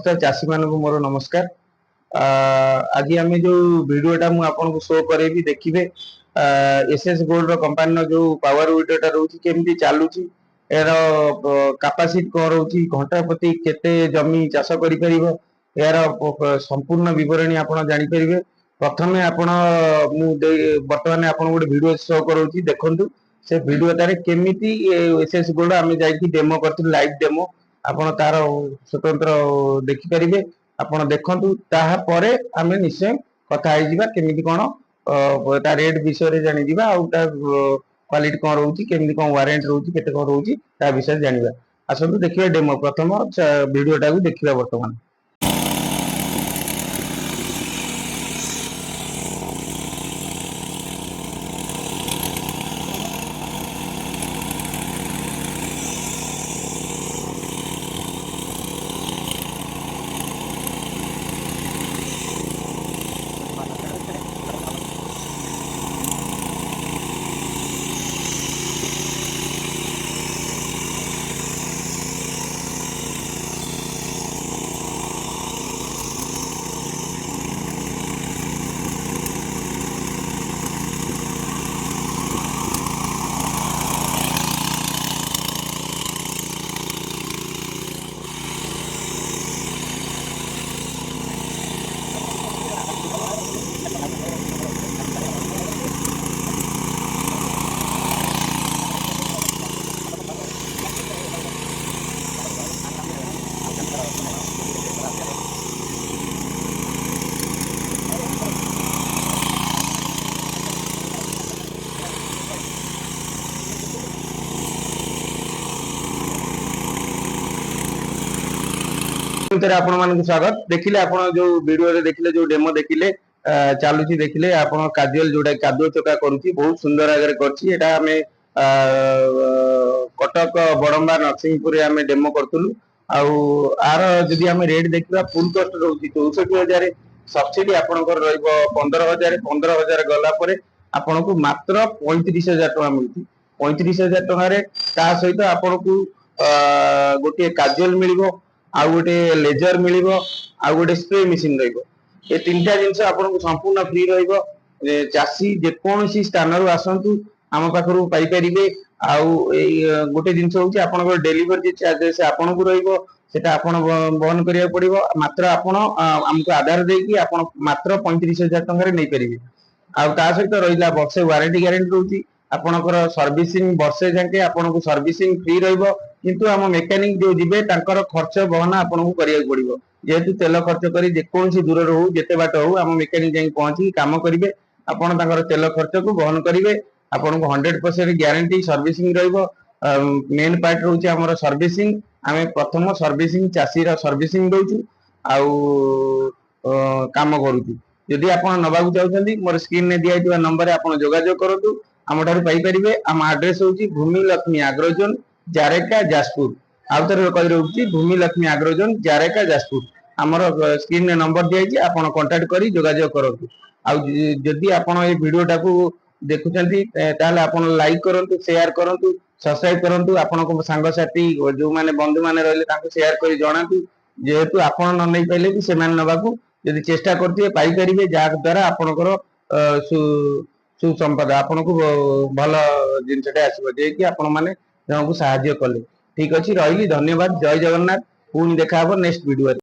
समस्त चाषी मान को मोर नमस्कार। आज आम जो भिडटा मुझे शो करेबी देखिए एसएस गोल्ड कंपानी जो पावर विडोटा रोचे केमती चलुची यार कैपेसिटी कौन रोची घंटा प्रति केते जमी चाष कर यार संपूर्ण विवरणी आप जापर। प्रथम आपण बर्तमान आपन गोटे वीडियो शो करोची देखंतु से वीडियोटारे केमिति एसएस गोल्ड आम जाई डेमो करथिलु लाइव डेमो आपण तार स्वतंत्र देखि परिबे। आपण देखंतु ताहा परे आमे निश्चय कथा आइ जिबा केमिति कोन ता रेट विषय रे जानि जिबा आ ता क्वालिटी कोन रहउची केमिति कोन वारंटी रहउची केते कोन रहउची ता विषय जानिबा। आसंतु देखिबा डेमो प्रथम वीडियोटा को देखिबा वर्तमान। आपण स्वागत देखिले आपण जो वीडियो रे देखिले जो डेमो देखिले चालुची देखिले आपण काजुअल जोडा कादुआ चका करूची बहुत सुंदर आगे करची एटा हमें कटक बड़ंबा नरसिंहपुर हमें डेमो करथुलु। आउ आर जदी हमें रेट देखिबा फुल कॉस्ट रहउची 64000 सब्सिडी आपनकर रहइबो 15000 15000 गला परे आपनको मात्र 35000 टका मिलती। 35000 टका रे ता सहित आपनको गोटे काजुअल मिलिबो आ गोटे लेजर मिलिबो आ गोटे स्प्रे मशीन रहिबो। ए तीनटा जिंस आपनको संपूर्ण फ्री रहिबो। चासी जे कोनसी स्थान रु आसंतु हम पाखरु पाई परिबे। आउ ए गोटे जिंस होची आपनको डिलीवरी चार्जेस आपनको रहिबो सेटा आपण बहन करिया पड़िबो। मात्र आपण हमको आधार देकी आपण मात्र 35000 टका रे नै परिबे। आ ता सहित रहिला वर्षे वारंटी गारंटी रहउची आपनकर सर्विसिंग वर्षे जाके आपनको सर्विसिंग फ्री रहिबो। किंतु हम मेकानिक जो जिबे तांकर खर्च बहन आपनको करिया पड़िबो जेहेतु तेल खर्च करी जे कोनसी दूर रहू जेते बाट हो हम मेकानिक जाई पहुंची काम करिवे आपण तांकर तेल खर्च को बहन करिवे। आपनको 100% ग्यारंटी सर्विसिंग रहिबो। मेन पार्ट रहउची हमर सर्विसिंग हमें प्रथम सर्विसिंग चासी रा सर्विसिंग दोचु आउ काम करूचु। यदि आपण नबाकू चाहउछंती मोर स्क्रीन ने दिया नंबर आपण जोगाजोग करंतु हमठारु पाई परिबे। हम एड्रेस होची भूमि लक्ष्मी एग्रोजोन जारेका जाजपुर आउ तर कहि रहउची भूमि लक्ष्मी एग्रोजोन जारेका जाजपुर हमर स्क्रीन ने नंबर दिया आपण कांटेक्ट करी जोगाजोग करंतु। आउ जदि आपण ए वीडियोटा को देखुछंती ताले आपण लाइक करंतु शेयर करंतु सब्सक्राइब करंतु आपण को संग साथी जो माने बंधु माने रहले ताको शेयर करी जणातु जेहेतु आपण न नै पाइले भी से मान नबाकू यदि चेष्टा करथिए पाई परिबे जा द्वारा आपनकर सुसंपदा आपन को भल जिनसटे आसीबो जे कि आपण माने जणको सहाय्य कले। ठीक अछि रहिली धन्यवाद जय जगन्नाथ पुनी देखा हबो नेक्स्ट वीडियो।